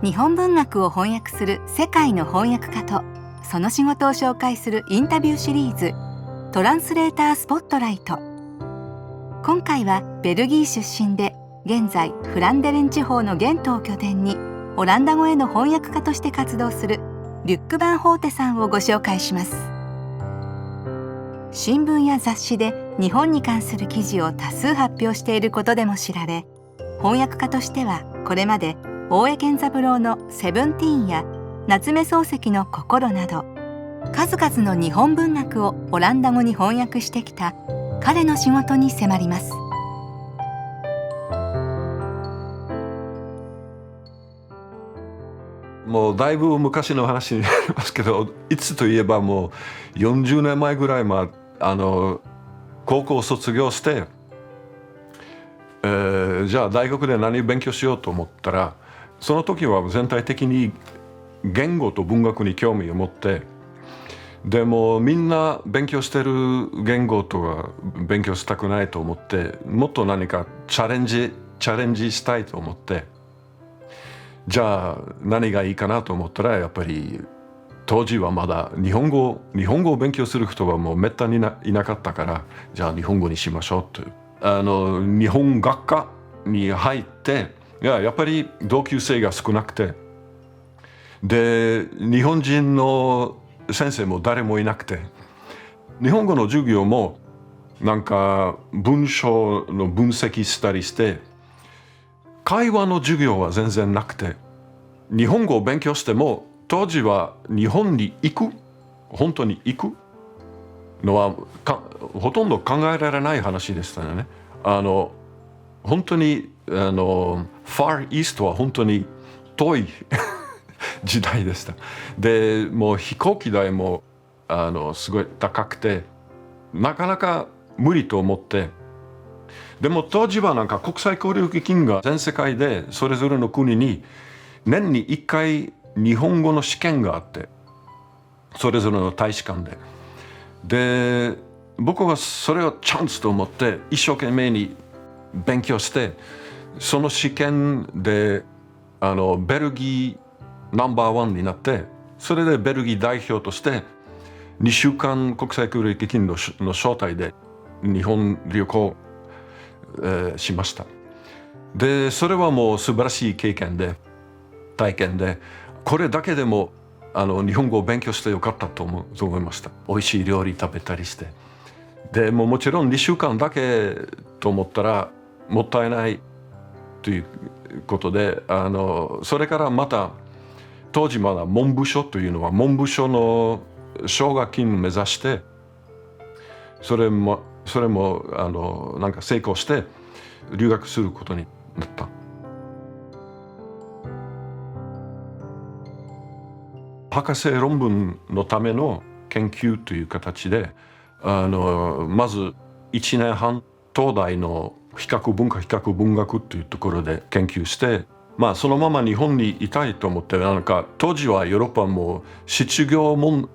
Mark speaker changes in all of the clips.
Speaker 1: 日本文学を翻訳する世界の翻訳家とその仕事を紹介するインタビューシリーズトランスレータースポットライト。今回はベルギー出身で現在フランデレン地方のゲントを拠点にオランダ語への翻訳家として活動するリュック・バンホーテさんをご紹介します。新聞や雑誌で日本に関する記事を多数発表していることでも知られ、翻訳家としてはこれまで大江健三郎のセブンティーンや夏目漱石の心など数々の日本文学をオランダ語に翻訳してきた彼の仕事に迫ります。
Speaker 2: もうだいぶ昔の話になりますけど、いつといえばもう40年前ぐらい高校を卒業して、じゃあ大学で何を勉強しようと思ったら、その時は全体的に言語と文学に興味を持って、でもみんな勉強してる言語とは勉強したくないと思って、もっと何かチャレンジしたいと思って、じゃあ何がいいかなと思ったら、やっぱり当時はまだ日本語を勉強する人はもうめったにいなかったから、じゃあ日本語にしましょうと。日本学科に入って、やっぱり同級生が少なくて、で日本人の先生も誰もいなくて、日本語の授業もなんか文章の分析したりして、会話の授業は全然なくて、日本語を勉強しても当時は日本に本当に行くのはほとんど考えられない話でしたよね。本当にFar East は本当に遠い時代でした。でもう飛行機代もすごい高くて、なかなか無理と思って、でも当時はなんか国際協力金が全世界でそれぞれの国に年に1回日本語の試験があって、それぞれの大使館で僕はそれをチャンスと思って一生懸命に勉強して、その試験でベルギーナンバーワンになって、それでベルギー代表として2週間国際協力金の招待で日本旅行しました。でそれはもう素晴らしい体験で、これだけでも日本語を勉強してよかったと思いました。美味しい料理食べたりして、でもちろん2週間だけと思ったらもったいないということで、それからまた当時まだ文部省というのは文部省の奨学金を目指して、それもなんか成功して留学することになった。博士論文のための研究という形で、まず1年半東大の比較文学というところで研究して、そのまま日本にいたいと思って、なんか当時はヨーロッパも失業問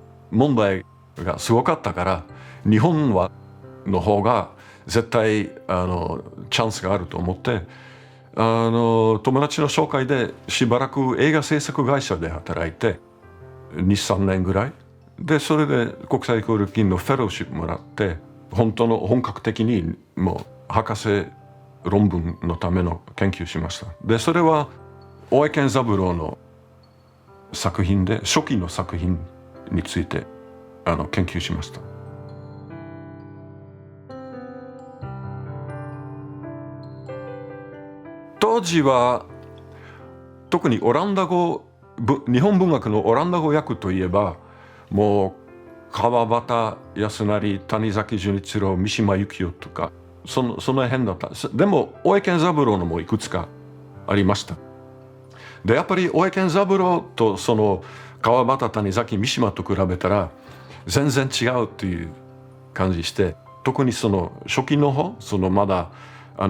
Speaker 2: 題がすごかったから、日本の方が絶対チャンスがあると思って、友達の紹介でしばらく映画制作会社で働いて 2,3 年ぐらいで、それで国際協力金のフェローシップもらって、本格的にもう博士論文のための研究しました。でそれは大江健三郎の作品で、初期の作品について研究しました。当時は特にオランダ語、日本文学のオランダ語訳といえば、もう川端康成、谷崎潤一郎、三島由紀夫とかその辺だった。でも大江健三郎のもいくつかありました。でやっぱり大江健三郎とその川端、谷崎、三島と比べたら全然違うっていう感じして、特にその初期の方、まだ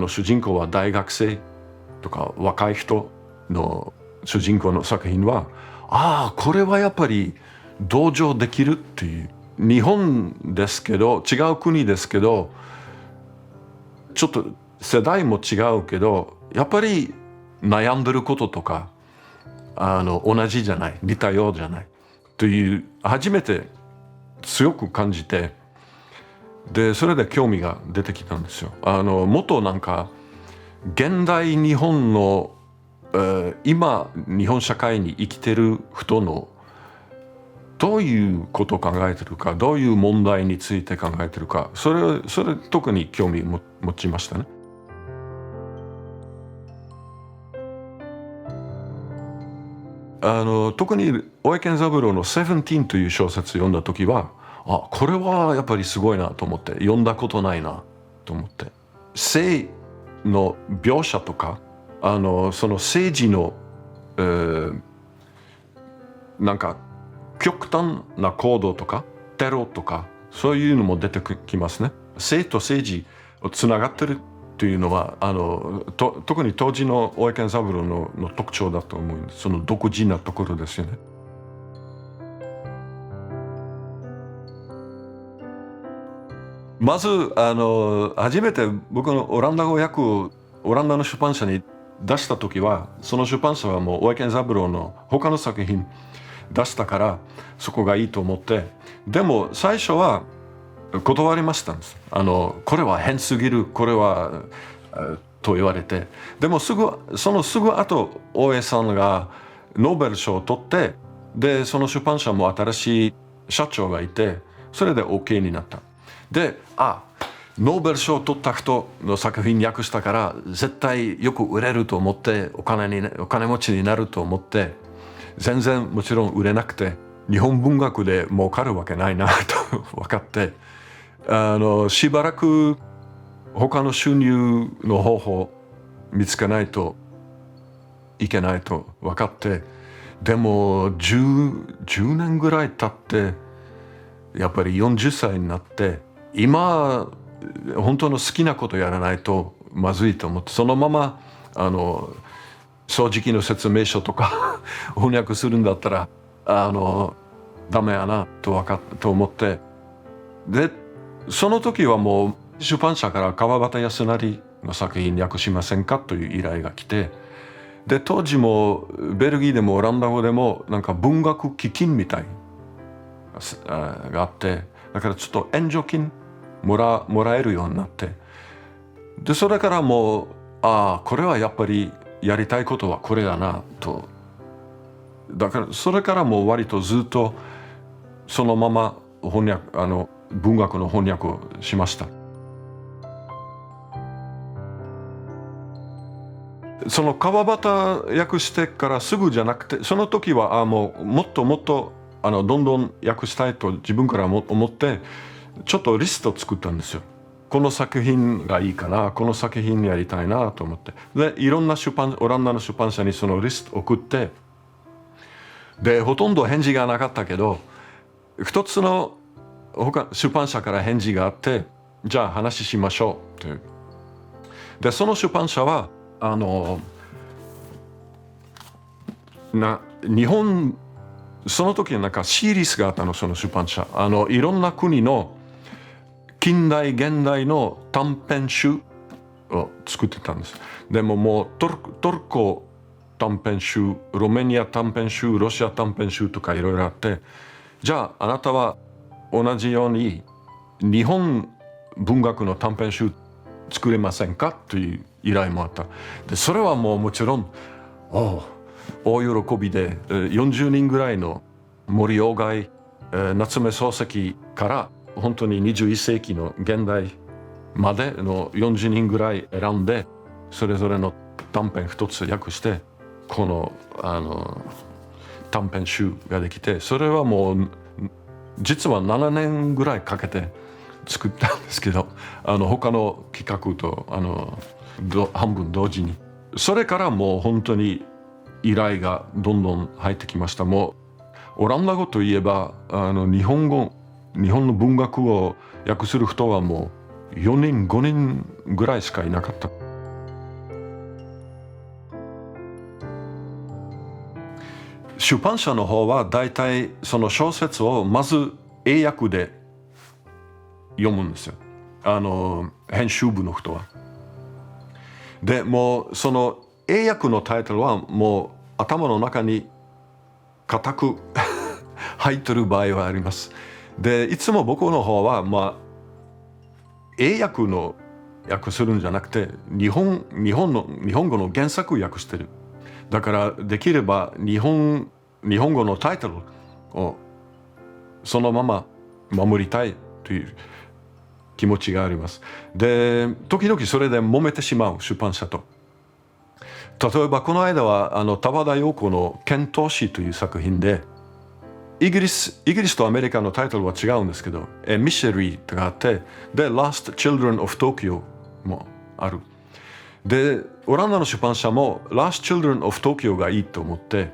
Speaker 2: 主人公は大学生とか若い人の主人公の作品は、これはやっぱり同情できるっていう、日本ですけど違う国ですけど、ちょっと世代も違うけど、やっぱり悩んでることとか同じじゃない、似たようじゃないという初めて強く感じて、でそれで興味が出てきたんですよ。もっとなんか現代日本の、今日本社会に生きてる人のどういうことを考えてるか、どういう問題について考えてるか、それ特に興味を持ちましたね。特に大江健三郎の「セブンティーン」という小説を読んだ時は、これはやっぱりすごいなと思って、読んだことないなと思って、性の描写とかその政治の、なんか極端な行動とかテロとかそういうのも出てきますね。性と政治をつながってるというのは特に当時の大江健三郎の特徴だと思うんです。その独自なところですよね。まず初めて僕のオランダ語訳をオランダの出版社に出した時は、その出版社はもう大江健三郎の他の作品出したからそこがいいと思って、でも最初は断りましたんです。これは変すぎる、これはと言われて、でもそのすぐ後大江さんがノーベル賞を取って、でその出版社も新しい社長がいて、それで OK になった。でノーベル賞を取った人の作品訳したから絶対よく売れると思って、お金持ちになると思って、全然もちろん売れなくて、日本文学で儲かるわけないなと分かって、しばらく他の収入の方法見つけないといけないと分かって、でも10年ぐらい経ってやっぱり40歳になって、今本当の好きなことやらないとまずいと思って、そのまま正直の説明書とか翻訳するんだったらダメやなと思って、でその時はもう出版社から川端康成の作品訳しませんかという依頼が来て、で当時もベルギーでもオランダ語でもなんか文学基金みたいがあって、だからちょっと援助金もらえるようになって、でそれからもうこれはやっぱりやりたいことはこれだなと。だからそれからもう割とずっとそのまま文学の翻訳をしました。その川端訳してからすぐじゃなくて、その時はもっとどんどん訳したいと自分から思ってちょっとリストを作ったんですよ。この作品がいいかな、この作品やりたいなと思って、でいろんなオランダの出版社にそのリストを送って、でほとんど返事がなかったけど、一つの出版社から返事があって、じゃあ話しましょうという。でその出版社は日本、その時なんかシリーズがあったの、その出版社いろんな国の近代現代の短編集を作ってたんです。でももうトルコ短編集、ロメニア短編集、ロシア短編集とかいろいろあって、じゃああなたは同じように日本文学の短編集作れませんかという依頼もあった。でそれはもちろん大喜びで、40人ぐらいの森鴎外、夏目漱石から本当に21世紀の現代までの40人ぐらい選んで、それぞれの短編一つ訳してこの短編集ができて、それはもう実は7年ぐらいかけて作ったんですけど、他の企画と半分同時に。それからもう本当に依頼がどんどん入ってきました。もうオランダ語といえば日本の文学を訳する人はもう4人5人ぐらいしかいなかった。出版社の方はだいたいその小説をまず英訳で読むんですよ、編集部の人は。でもうその英訳のタイトルはも頭の中に固く入ってる場合はあります。でいつも僕の方は英訳の訳するんじゃなくて日本語の原作を訳してる。だからできれば日本語のタイトルをそのまま守りたいという気持ちがあります。で時々それで揉めてしまう出版社と。例えばこの間は田和田陽子の「剣闘士」という作品でイギリスとアメリカのタイトルは違うんですけど「ミシェリー」があってで「Last Children of Tokyo」もある。でオランダの出版社も「Last Children of Tokyo」がいいと思って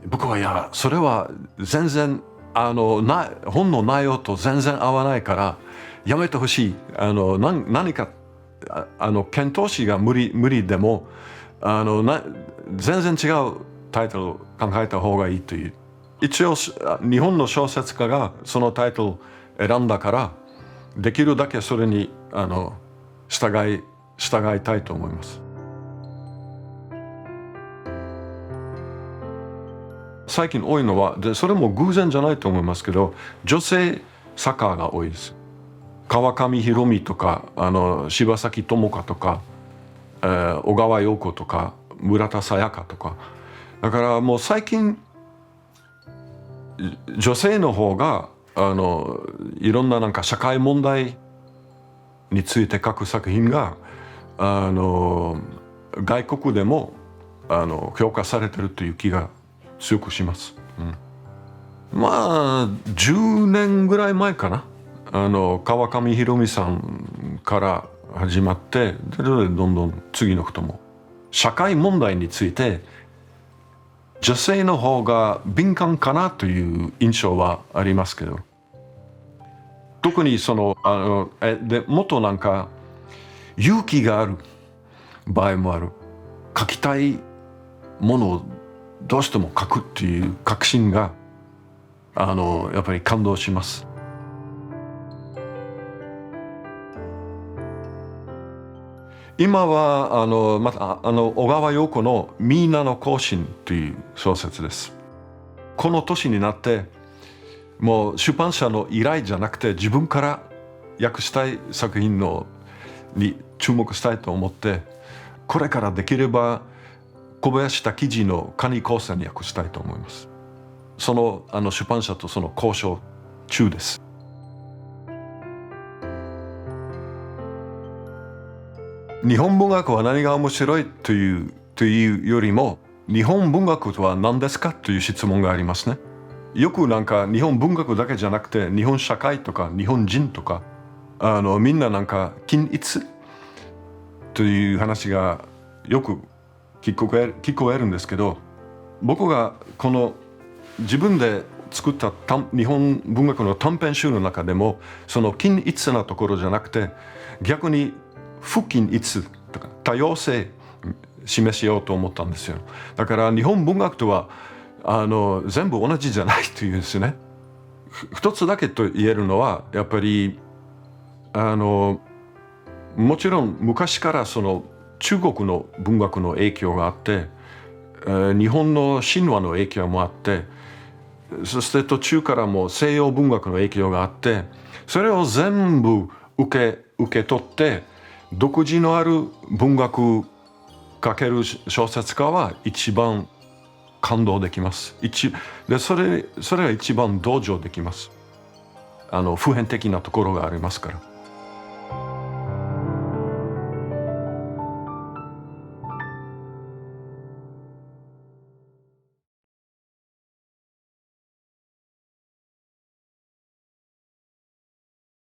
Speaker 2: 僕はいやそれは全然本の内容と全然合わないからやめてほしい。何か剣闘士が無理でも全然違うタイトルを考えた方がいいという。一応日本の小説家がそのタイトルを選んだからできるだけそれに従いたいと思います。最近多いのはそれも偶然じゃないと思いますけど女性作家が多いです。川上弘美とか柴咲友香とか、小川陽子とか村田沙耶香とかだからもう最近女性の方がいろんな社会問題について書く作品が外国でも評価されてるという気が強くします。10年ぐらい前かな川上弘美さんから始まってでどんどん次の人も社会問題について女性の方が敏感かなという印象はありますけど特にもっと勇気がある場合もある。書きたいものをどうしても書くっていう確信がやっぱり感動します。今はまた小川陽子の「ミーナの行進」という小説です。この年になってもう出版社の依頼じゃなくて自分から訳したい作品に注目したいと思ってこれからできれば小林滝次の「蟹光線」に訳したいと思います。その出版社とその交渉中です。日本文学は何が面白いというよりも日本文学とは何ですかという質問がありますね。よく日本文学だけじゃなくて日本社会とか日本人とかみんな均一という話がよく聞こえるんですけど僕がこの自分で作った日本文学の短編集の中でもその均一なところじゃなくて逆に不均一とか多様性示しようと思ったんですよ。だから日本文学とは全部同じじゃないというですね。一つだけと言えるのはやっぱりもちろん昔からその中国の文学の影響があって日本の神話の影響もあってそして途中からも西洋文学の影響があってそれを全部受け取って独自のある文学書ける小説家は一番感動できます。でそれが一番同情できます。普遍的なところがありますから。